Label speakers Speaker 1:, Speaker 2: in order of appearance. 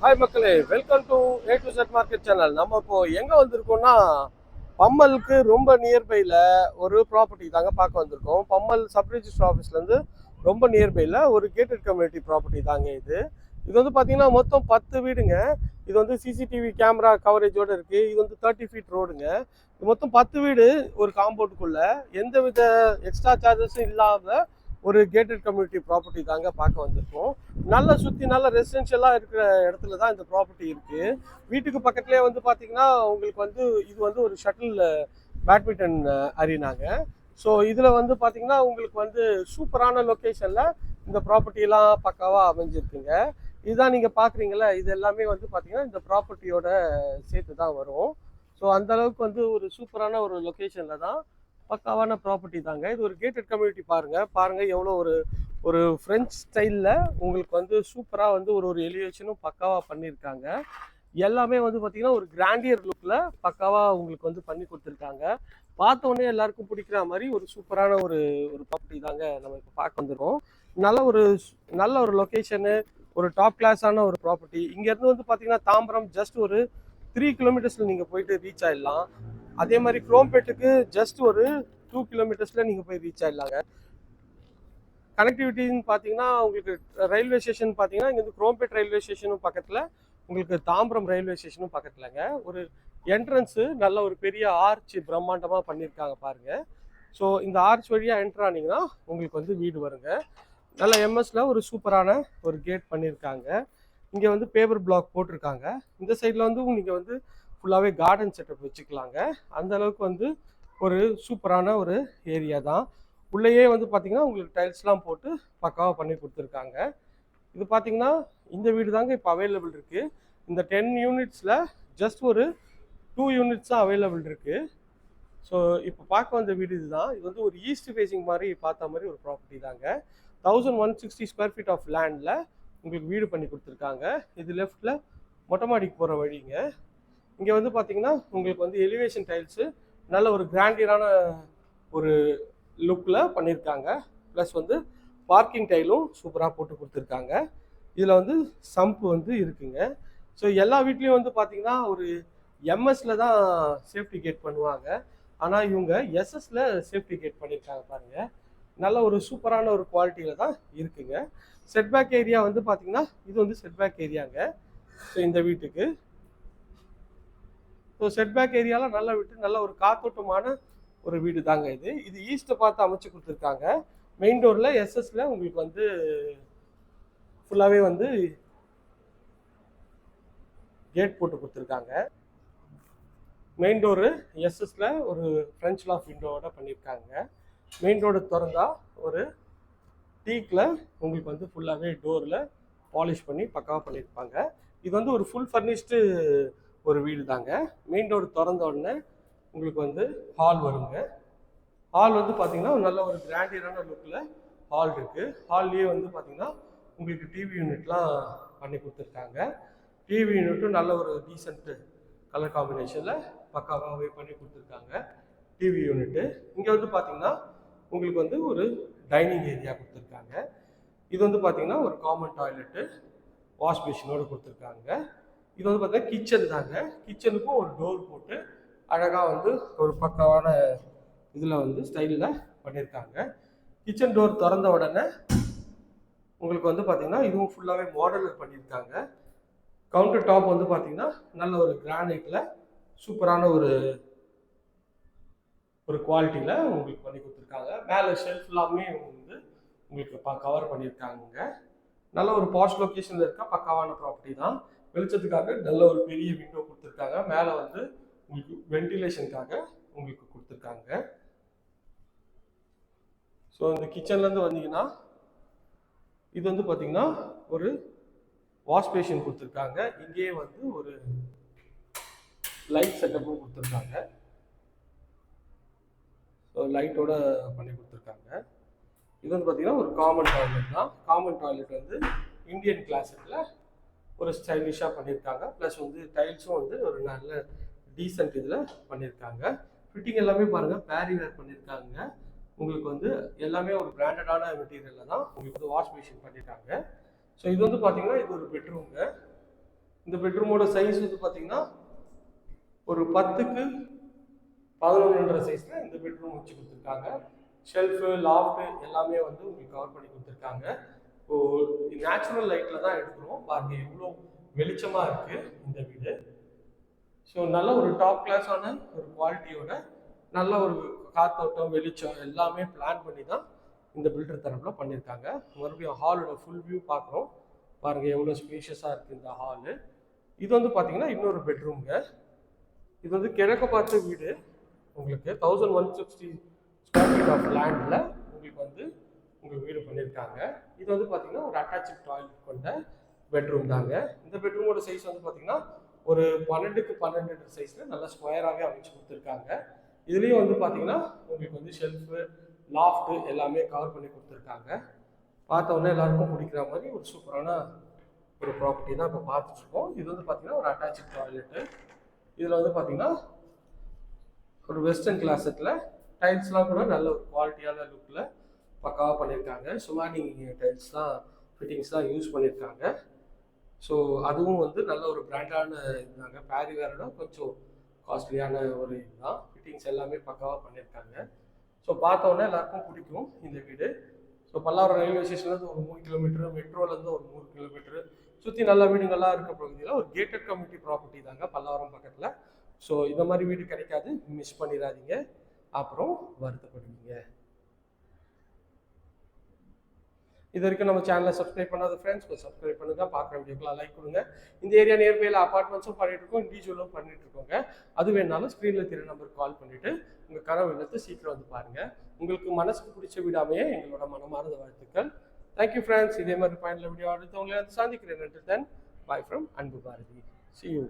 Speaker 1: Hi மக்களே, welcome to A to Z market channel. நம்ம இப்போ எங்கே வந்திருக்கோம்னா பம்மலுக்கு ரொம்ப நியர்பையில் ஒரு ப்ராப்பர்ட்டி தாங்க பார்க்க வந்திருக்கோம். பம்மல் சப் ரிஜிஸ்டர் ஆஃபீஸ்லேருந்து ரொம்ப நியர்பையில் ஒரு கேட்டட் கம்யூனிட்டி ப்ராப்பர்ட்டி தாங்க இது. இது வந்து பார்த்தீங்கன்னா மொத்தம் 10 வீடுங்க. இது வந்து சிசிடிவி கேமரா கவரேஜோடு இருக்குது. இது வந்து 30 ஃபீட் ரோடுங்க. இது மொத்தம் 10 வீடு ஒரு காம்பவுண்டுக்குள்ளே எந்த வித எக்ஸ்ட்ரா சார்ஜஸும் இல்லாமல் ஒரு கேட்டட் கம்யூனிட்டி ப்ராப்பர்ட்டி தாங்க பார்க்க வந்திருக்கோம். நல்லா சுற்றி நல்ல ரெசிடென்ஷியலாக இருக்கிற இடத்துல தான் இந்த ப்ராப்பர்ட்டி இருக்குது. வீட்டுக்கு பக்கத்துலேயே வந்து பார்த்தீங்கன்னா உங்களுக்கு வந்து இது வந்து ஒரு ஷட்டில் பேட்மிண்டன் அரீனாங்க. ஸோ இதில் வந்து பார்த்தீங்கன்னா உங்களுக்கு வந்து சூப்பரான லொக்கேஷனில் இந்த ப்ராப்பர்ட்டியெல்லாம் பக்காவாக அமைஞ்சிருக்குங்க. இதுதான் நீங்கள் பார்க்குறீங்களா, இது எல்லாமே வந்து பார்த்தீங்கன்னா இந்த ப்ராப்பர்ட்டியோட சேர்த்து தான் வரும். ஸோ அந்தளவுக்கு வந்து ஒரு சூப்பரான ஒரு லொக்கேஷனில் தான் பக்காவான ப்ராப்பர்ட்டி தாங்க. இது ஒரு கேட்டட் கம்யூனிட்டி பாருங்கள் எவ்வளோ ஒரு ஃப்ரெஞ்ச் ஸ்டைலில் உங்களுக்கு வந்து சூப்பராக வந்து ஒரு எலிவேஷனும் பக்காவாக பண்ணியிருக்காங்க. எல்லாமே வந்து பார்த்திங்கன்னா ஒரு கிராண்டியர் லுக்கில் பக்காவாக உங்களுக்கு வந்து பண்ணி கொடுத்துருக்காங்க. பார்த்த உடனே எல்லாருக்கும் பிடிக்கிற மாதிரி ஒரு சூப்பரான ஒரு ப்ராப்பர்ட்டி தாங்க நம்ம இப்போ பார்க்க வந்துருக்கோம். நல்ல ஒரு லொக்கேஷனு, ஒரு டாப் கிளாஸான ஒரு ப்ராப்பர்ட்டி. இங்கேருந்து வந்து பார்த்திங்கன்னா தாம்பரம் ஜஸ்ட் ஒரு 3 கிலோமீட்டர்ஸில் நீங்கள் போயிட்டு ரீச் ஆகிடலாம். அதே மாதிரி குரோம்பேட்டுக்கு ஜஸ்ட் ஒரு 2 கிலோமீட்டர்ஸில் நீங்கள் போய் ரீச் ஆகிடலாங்க. கனெக்டிவிட்டின்னு பார்த்தீங்கன்னா உங்களுக்கு ரயில்வே ஸ்டேஷன் பார்த்தீங்கன்னா இங்கேருந்து குரோம்பேட் ரயில்வே ஸ்டேஷனும் பக்கத்தில், உங்களுக்கு தாம்பரம் ரயில்வே ஸ்டேஷனும் பக்கத்துலங்க. ஒரு என்ட்ரன்ஸு நல்ல ஒரு பெரிய ஆர்ச் பிரம்மாண்டமாக பண்ணியிருக்காங்க பாருங்கள். ஸோ இந்த ஆர்ச் வழியாக என்ட்ரு ஆனீங்கன்னா உங்களுக்கு வந்து வீடு வருங்க. நல்ல எம்எஸ்ல ஒரு சூப்பரான ஒரு கேட் பண்ணியிருக்காங்க. இங்கே வந்து பேப்பர் பிளாக் போட்டிருக்காங்க. இந்த சைடில் வந்து நீங்கள் வந்து ஃபுல்லாகவே கார்டன் செட்டப் வச்சுக்கலாங்க. அந்த அளவுக்கு வந்து ஒரு சூப்பரான ஒரு ஏரியா தான். உள்ளேயே வந்து பார்த்தீங்கன்னா உங்களுக்கு டைல்ஸ்லாம் போட்டு பக்காவாக பண்ணி கொடுத்துருக்காங்க. இது பார்த்தீங்கன்னா இந்த வீடு தாங்க இப்போ அவைலபிள் இருக்குது. இந்த 10 யூனிட்ஸில் ஜஸ்ட் ஒரு 2 யூனிட்ஸ் தான் அவைலபிள் இருக்குது. ஸோ இப்போ பார்க்க வந்த வீடு இதுதான். இது வந்து ஒரு ஈஸ்ட் ஃபேஸிங் மாதிரி பார்த்த மாதிரி ஒரு ப்ராப்பர்ட்டி தாங்க. 1160 ஸ்கொயர் ஃபீட் ஆஃப் லேண்டில் உங்களுக்கு வீடு பண்ணி கொடுத்துருக்காங்க. இது லெஃப்டில் மொட்டை மாடிக்கு போகிற வழிங்க. இங்கே வந்து பார்த்தீங்கன்னா உங்களுக்கு வந்து எலிவேஷன் டைல்ஸு நல்ல ஒரு கிராண்டியரான ஒரு லுக்கில் பண்ணியிருக்காங்க. ப்ளஸ் வந்து பார்க்கிங் டைலும் சூப்பராக போட்டு கொடுத்துருக்காங்க. இதில் வந்து சம்ப் வந்து இருக்குங்க. ஸோ எல்லா வீட்லேயும் வந்து பார்த்தீங்கன்னா ஒரு எம்எஸ்ல தான் சேஃப்டி கேட் பண்ணுவாங்க. ஆனால் இவங்க எஸ்எஸ்ல சேஃப்டி கேட் பண்ணியிருக்காங்க பாருங்கள். நல்ல ஒரு சூப்பரான ஒரு குவாலிட்டியில் தான் இருக்குங்க. செட்பேக் ஏரியா வந்து பார்த்தீங்கன்னா இது வந்து செட்பேக் ஏரியாங்க. ஸோ இந்த வீட்டுக்கு ஸோ செட்பேக் ஏரியாவில் நல்லா விட்டு நல்ல ஒரு காத்தோட்டமான ஒரு வீடு தாங்க இது. இது ஈஸ்ட்டை பார்த்து அமைச்சு கொடுத்துருக்காங்க. மெயின் டோரில் எஸ்எஸ்ல உங்களுக்கு வந்து ஃபுல்லாகவே வந்து கேட் போட்டு கொடுத்துருக்காங்க. மெயின் டோரு எஸ்எஸ்ல ஒரு ஃப்ரெஞ்ச் லாக் விண்டோவோட பண்ணியிருக்காங்க. மெயின் டோரை திறந்தா ஒரு டீக்கில் உங்களுக்கு வந்து ஃபுல்லாகவே டோரில் பாலிஷ் பண்ணி பக்காவாக பண்ணியிருப்பாங்க. இது வந்து ஒரு ஃபுல் ஃபர்னிஷ்டு ஒரு வீடு தாங்க. மெயின் டோர் திறந்த உடனே உங்களுக்கு வந்து ஹால் வருங்க. ஹால் வந்து பார்த்தீங்கன்னா நல்ல ஒரு கிராண்டியரான லுக்கில் ஹால் இருக்குது. ஹால்லேயே வந்து பார்த்தீங்கன்னா உங்களுக்கு டிவி யூனிட்லாம் பண்ணி கொடுத்துருக்காங்க. டிவி யூனிட்டும் நல்ல ஒரு டீசென்ட்டு கலர் காம்பினேஷனில் பக்காவாகவே பண்ணி கொடுத்துருக்காங்க டிவி யூனிட்டு. இங்கே வந்து பார்த்தீங்கன்னா உங்களுக்கு வந்து ஒரு டைனிங் ஏரியா கொடுத்துருக்காங்க. இது வந்து பார்த்தீங்கன்னா ஒரு காமன் டாய்லெட்டு வாஷ் மிஷினோடு கொடுத்துருக்காங்க. இது வந்து பார்த்தீங்கன்னா கிச்சன் தாங்க. கிச்சனுக்கும் ஒரு டோர் போட்டு அழகாக வந்து ஒரு பக்காவான இதில் வந்து ஸ்டைலில் பண்ணியிருக்காங்க. கிச்சன் டோர் திறந்த உடனே உங்களுக்கு வந்து பார்த்தீங்கன்னா இதுவும் ஃபுல்லாகவே மாடலில் பண்ணியிருக்காங்க. கவுண்டர் டாப் வந்து பார்த்தீங்கன்னா நல்ல ஒரு கிரானைட்டில் சூப்பரான ஒரு குவாலிட்டியில் உங்களுக்கு பண்ணி கொடுத்துருக்காங்க. மேலே ஷெல்ஃப் எல்லாமே வந்து உங்களுக்கு கவர் பண்ணியிருக்காங்க. நல்ல ஒரு பாஷ் லொக்கேஷனில் இருக்க பக்காவான ப்ராப்பர்ட்டி தான். வெளிச்சத்துக்காக நல்ல ஒரு பெரிய விண்டோ கொடுத்துருக்காங்க. மேலே வந்து உங்களுக்கு வென்டிலேஷனுக்காக உங்களுக்கு கொடுத்துருக்காங்க. ஸோ இந்த கிச்சன்லேருந்து வந்தீங்கன்னா இது வந்து பார்த்தீங்கன்னா ஒரு வாஷ் பேஷன் கொடுத்துருக்காங்க. இங்கேயே வந்து ஒரு லைட் செட்டப்பும் கொடுத்துருக்காங்க. ஸோ லைட்டோட பண்ணி கொடுத்துருக்காங்க. இது வந்து பார்த்தீங்கன்னா ஒரு காமன் டாய்லெட் தான். காமன் டாய்லெட் வந்து இந்தியன் கிளாஸில் ஒரு ஸ்டைலிஷாக பண்ணியிருக்காங்க. ப்ளஸ் வந்து டைல்ஸும் வந்து ஒரு நல்ல டீசென்ட் இதில் பண்ணியிருக்காங்க. ஃபிட்டிங் எல்லாமே பாருங்கள் பேரிவேர் பண்ணியிருக்காங்க. உங்களுக்கு வந்து எல்லாமே ஒரு பிராண்டடான மெட்டீரியலில் தான் உங்களுக்கு வந்து வாஷ் மிஷின் பண்ணியிருக்காங்க. ஸோ இது வந்து பார்த்தீங்கன்னா இது ஒரு பெட்ரூம்ங்க. இந்த பெட்ரூமோட சைஸ் வந்து பார்த்தீங்கன்னா ஒரு 10க்கு 11.5 சைஸ்ல இந்த பெட்ரூம் வச்சு கொடுத்துருக்காங்க. ஷெல்ஃபு, லாஃப்ட் எல்லாமே வந்து உங்களுக்கு கவர் பண்ணி கொடுத்துருக்காங்க. இப்போ நேச்சுரல் லைட்ல தான் எடுக்கிறோம். பாருங்க எவ்வளோ வெளிச்சமா இருக்கு இந்த வீடு. ஸோ நல்ல ஒரு டாப் கிளாஸான ஒரு குவாலிட்டியோட நல்ல ஒரு காத்தோட்டம், வெளிச்சம் எல்லாமே பிளான் பண்ணி தான் இந்த பில்டர் தரப்பில் பண்ணியிருக்காங்க. மறுபடியும் ஹாலோட ஃபுல் வியூ பார்க்குறோம். பாருங்க எவ்வளோ ஸ்பேஷியஸாக இருக்குது இந்த ஹாலு. இது வந்து பார்த்தீங்கன்னா இன்னொரு பெட்ரூம்ங்க. இது வந்து கிழக்க பார்த்த வீடு. உங்களுக்கு 1160 ஸ்கொயர் ஃபீட் ஆஃப் லேண்டில் உங்களுக்கு வந்து உங்கள் வீடு பண்ணியிருக்காங்க. இது வந்து பார்த்தீங்கன்னா ஒரு அட்டாச்சு டாய்லெட் கொண்ட பெட்ரூம் தாங்க. இந்த பெட்ரூமோட சைஸ் வந்து பார்த்தீங்கன்னா ஒரு 12க்கு 12 சைஸில் நல்லா ஸ்கொயராகவே அமைச்சு கொடுத்துருக்காங்க. இதுலேயும் வந்து பார்த்தீங்கன்னா உங்களுக்கு வந்து ஷெல்ஃபு, லாஃப்ட்டு எல்லாமே கவர் பண்ணி கொடுத்துருக்காங்க. பார்த்தோன்னே எல்லாருக்கும் பிடிக்கிற மாதிரி ஒரு சூப்பரான ஒரு ப்ராப்பர்ட்டி தான் இப்போ பார்த்துட்ருக்கோம். இது வந்து பார்த்தீங்கன்னா ஒரு அட்டாச்சு டாய்லெட்டு. இதில் வந்து பார்த்தீங்கன்னா ஒரு வெஸ்டர்ன் கிளாஸெட்டில் டைல்ஸ்லாம் கூட நல்ல ஒரு குவாலிட்டியான லுக்கில் பக்காவாக பண்ணியிருக்காங்க. சுமானி டைல்ஸ் தான் ஃபிட்டிங்ஸ் தான் யூஸ் பண்ணியிருக்காங்க. ஸோ அதுவும் வந்து நல்ல ஒரு பிராண்டான இதுதாங்க. பேரிவேரோட கொஞ்சம் காஸ்ட்லியான ஒரு இதுதான். ஃபிட்டிங்ஸ் எல்லாமே பக்காவாக பண்ணியிருக்காங்க. ஸோ பார்த்தோன்னே எல்லாருக்கும் பிடிக்கும் இந்த வீடு. ஸோ பல்லாவரம் ரயில்வே ஸ்டேஷன்லேருந்து ஒரு 3 கிலோமீட்டரு, மெட்ரோலேருந்து ஒரு 3 கிலோமீட்டரு, சுற்றி நல்ல வீடுங்கள்லாம் இருக்க பகுதியில் ஒரு கேட்டட் கம்யூனிட்டி ப்ராப்பர்ட்டி தாங்க பல்லாவரம் பக்கத்தில். ஸோ இந்த மாதிரி வீடு கிடைக்காது, மிஸ் பண்ணிடாதீங்க, அப்புறம் வருத்தப்படுவீங்க. இது வரைக்கும் நம்ம சேனலை சப்ஸ்கிரைப் பண்ணாத ஃப்ரெண்ட்ஸ் சப்ஸ்கிரைப் பண்ணுங்க, பார்க்குற வீடியோக்கெல்லாம் லைக் கொடுங்க. இந்த ஏரியா நியர்பையில் அப்பார்ட்மெண்ட்ஸும் பண்ணிட்டு இருக்கோம், இண்டிவிஜுவலும் பண்ணிட்டு இருக்கோங்க. அது வேணாலும் ஸ்க்ரீனில் தெரிய நம்பருக்கு கால் பண்ணிட்டு உங்கள் கனவு இல்லத்தை சீக்கிரம் வந்து பாருங்க. உங்களுக்கு மனசுக்கு பிடிச்ச வீடாமையே எங்களோட மனமார்ந்த வாழ்த்துக்கள். Thank you friends. இதே மாதிரி பாயிண்ட்ல வீடியோ அடுத்து உங்களை சந்திக்கிறேன். தென் பை ஃப்ரம் அன்பு பாரதி. See you.